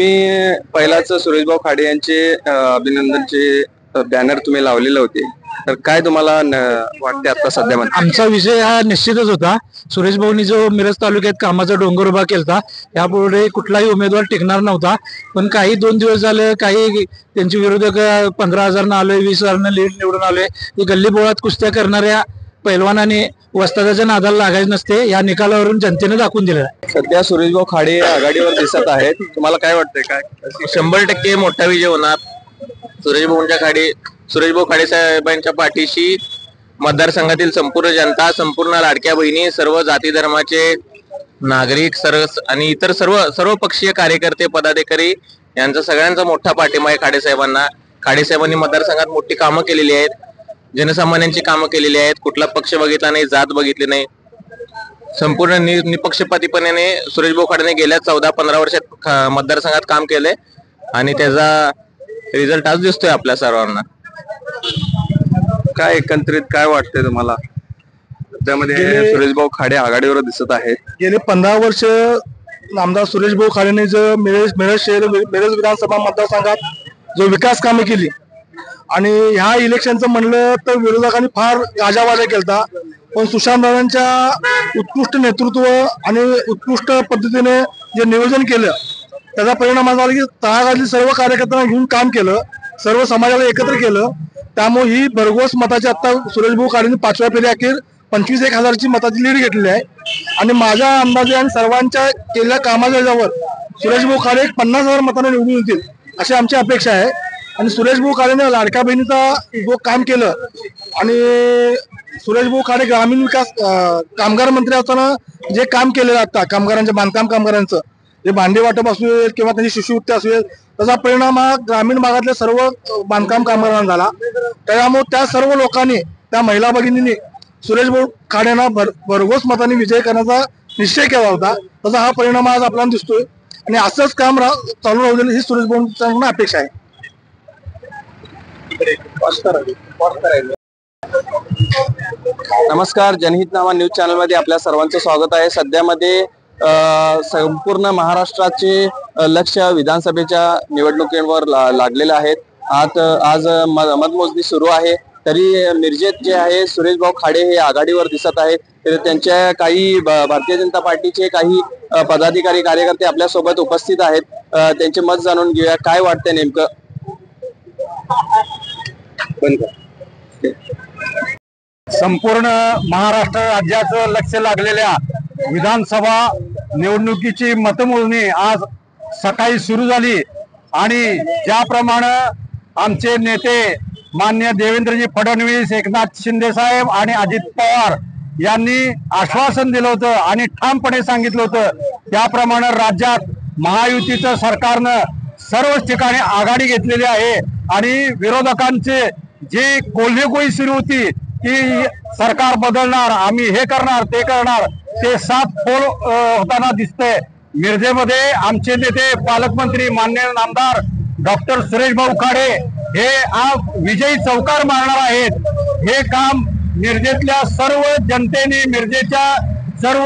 तुम्ही पहिलाच सुरेशभाऊ खाडे यांचे अभिनंदनचे बॅनर तुम्ही लावलेले होते, तर काय तुम्हाला वाटते आता सध्या? आमचा विषय हा निश्चितच होता. सुरेश भाऊनी जो मिरज तालुक्यात कामाचा डोंगर उभा केला, यापुढे कुठलाही उमेदवार टिकणार नव्हता. पण काही 2 दिवस झाले काही त्यांचे विरोधक 15,000 आलोय, 20,000 लीड निवडून आलोय. ही गल्ली बोळात कुस्त्या करणाऱ्या पैलवानाने वस्तादाच्या नादाला लागायचं नसते, या निकालावरून जनतेने दाखवून दिलेला आहे. सध्या सुरेशभाऊ खाडे आघाडीवर दिसत आहेत, तुम्हाला काय वाटतंय? काय 100% मोठा विजय होणार. सुरेशभाऊ खाडे साहेबांच्या पाठीशी मतदारसंघातील संपूर्ण जनता, संपूर्ण लाडक्या बहिणी, सर्व जाती धर्माचे नागरिक, आणि इतर सर्व पक्षीय कार्यकर्ते, पदाधिकारी यांचा सगळ्यांचा मोठा पाठिंबा आहे खाडे साहेबांना. खाडे साहेबांनी मतदारसंघात मोठी कामं केलेली आहेत, जनसामान्यांची कामं केलेली आहेत. कुठला पक्ष बघितला नाही, जात बघितली नाही. संपूर्ण निपक्षपातीपणे सुरेशभाऊ खाडेने गेल्या 14-15 वर्षात मतदारसंघात काम केले आणि त्याचा रिझल्ट आज दिसतोय आपल्या सर्वांना. काय एकंदरीत काय वाटतंय तुम्हाला? त्यामध्ये सुरेशभाऊ खाडे आघाडीवर दिसत आहेत. गेले 15 वर्ष आमदार सुरेशभाऊ खाडेने जो मिरज विधानसभा मतदारसंघात जो विकास कामे केली, आणि ह्या इलेक्शनचं म्हणलं तर विरोधकांनी फार गाजावाजा केलता, पण सुशांतदादांच्या उत्कृष्ट नेतृत्व आणि उत्कृष्ट पद्धतीने जे नियोजन केलं, त्याचा परिणाम असा झाला की तळागाळातील सर्व कार्यकर्त्यांना घेऊन काम केलं, सर्व समाजाला एकत्र केलं. त्यामुळे ही भरघोस मताची आता सुरेशभाऊ खाडेंनी 5व्या फेरी अखेर 25,000 मताची लीड घेतलेली आहे. आणि माझ्या अंदाजे आणि सर्वांच्या केलेल्या कामाच्या याच्यावर सुरेशभाऊ खाडे 50,000 मतांना निवडून येतील अशी आमची अपेक्षा आहे. आणि सुरेशभाऊ खाडेने लाडक्या बहिणीचा जो काम केलं, आणि सुरेशभाऊ खाडे ग्रामीण विकास कामगार मंत्री असताना जे काम केलेलं आता कामगारांच्या बांधकाम कामगारांचं जे भांडी वाटप असेल किंवा त्यांची शिष्यवृत्ती असेल, त्याचा परिणाम हा ग्रामीण भागातल्या सर्व बांधकाम कामगारांना झाला. त्यामुळे त्या सर्व लोकांनी, त्या महिला भगिनींनी सुरेशभाऊ खाडेंना भरघोस मतांनी विजय करण्याचा निश्चय केला होता. त्याचा हा परिणाम आज आपल्याला दिसतोय, आणि असंच काम चालू राहू देईल ही सुरेशभाऊंची अपेक्षा आहे. नमस्कार, जनहितनामा न्यूज चॅनल मध्ये आपल्या सर्वांचं स्वागत आहे. सध्यामध्ये संपूर्ण महाराष्ट्राचे लक्ष विधानसभेच्या निवडणुकीवर लागलेले आहेत. आज मतमोजणी सुरू आहे, तरी मिरजेत जे आहे सुरेशभाऊ खाडे हे आघाडीवर दिसत आहेत. तर त्यांच्या काही भारतीय जनता पार्टीचे काही पदाधिकारी कार्यकर्ते आपल्या सोबत उपस्थित आहेत. त्यांचे मत जाणून घेऊया, काय वाटतंय नेमकं. संपूर्ण महाराष्ट्र राज्याचं लक्ष लागलेल्या विधानसभा निवडणुकीची मतमोजणी आज सकाळी सुरू झाली, आणि ज्याप्रमाणे आमचे नेते माननीय देवेंद्रजी फडणवीस, एकनाथ शिंदे साहेब आणि अजित पवार यांनी आश्वासन दिलं होतं आणि ठामपणे सांगितलं होतं, त्याप्रमाणे राज्यात महायुतीचं सरकारनं सर्वच ठिकाणी आघाडी घेतलेली आहे. आणि विरोधकांचे जी कोल्हेकोई सुरू होती की सरकार बदलणार, आम्ही हे करणार ते करणार, ते सात फोल होताना दिसतंय. मिरजेमध्ये आमचे नेते पालकमंत्री माननीय आमदार डॉक्टर सुरेशभाऊ खाडे हे आज विजयी चौकार मारणार आहेत. हे काम मिरजेतल्या सर्व जनतेने, मिरजेच्या सर्व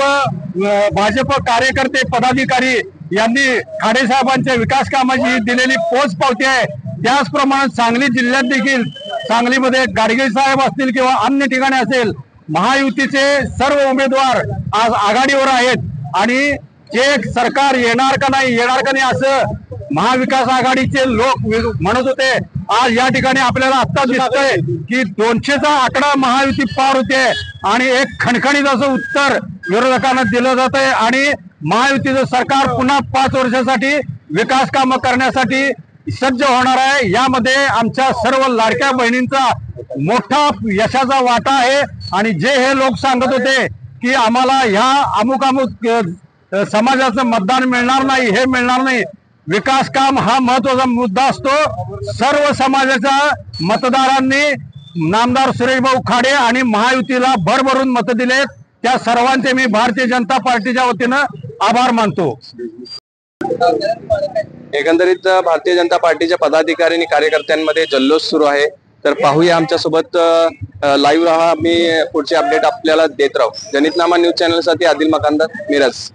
भाजप कार्यकर्ते, पदाधिकारी यांनी खाडे साहेबांच्या विकास कामाची दिलेली पोच पावती आहे. त्याचप्रमाणे सांगली जिल्ह्यात देखील, सांगलीमध्ये गाडगे साहेब असतील किंवा अन्य ठिकाणी असेल, महायुतीचे सर्व उमेदवार आज आघाडीवर आहेत. आणि जे सरकार येणार का नाही असं महाविकास आघाडीचे लोक म्हणत होते, आज या ठिकाणी आपल्याला आता दिसतंय की 200चा आकडा महायुती पार होते, आणि एक खणखणीत असं उत्तर विरोधकांना दिलं जात आहे. आणि महायुतीचं सरकार पुन्हा 5 वर्षासाठी विकास कामं करण्यासाठी सज्ज होणार आहे. यामध्ये आमच्या सर्व लाडक्या बहिणींचा मोठा यशाचा वाटा आहे. आणि जे हे लोक सांगत होते की आम्हाला ह्या अमुक समाजाचं मतदान मिळणार नाही, हे मिळणार नाही, विकास काम हा महत्वाचा मुद्दा असतो. सर्व समाजाच्या मतदारांनी नामदार सुरेशभाऊ खाडे आणि महायुतीला भरभरून मत दिलेत. त्या सर्वांचे मी भारतीय जनता पार्टीच्या वतीनं आभार मानतो. एकंदरीत भारतीय जनता पार्टीच्या पदाधिकारी आणि कार्यकर्त्यांमध्ये जल्लोष सुरू आहे. तर पाहूया, आमच्या सोबत लाईव्ह राहा. मी पुढचे अपडेट आपल्याला देत राहू. जनहितनामा न्यूज चॅनल साठी आदिल मकानदार, मिरज.